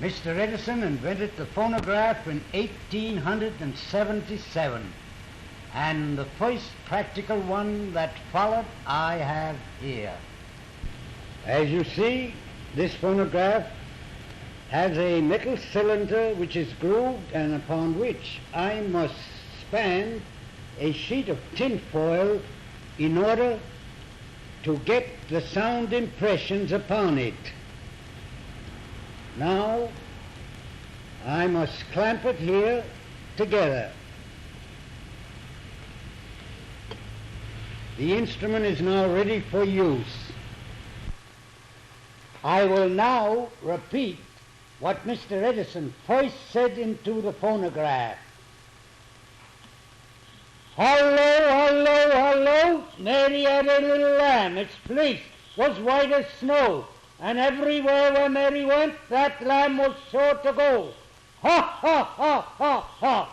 Mr. Edison invented the phonograph in 1877, and the first practical one that followed I have here. As you see, this phonograph has a metal cylinder which is grooved and upon which I must span a sheet of tinfoil in order to get the sound impressions upon it. Now I must clamp it here together. The instrument is now ready for use. I will now repeat what Mr. Edison first said into the phonograph. Hello, hello, hello, Mary had a little lamb. Its fleece was white as snow, and everywhere where Mary went, that lamb was sure to go. Ha, ha, ha, ha, ha.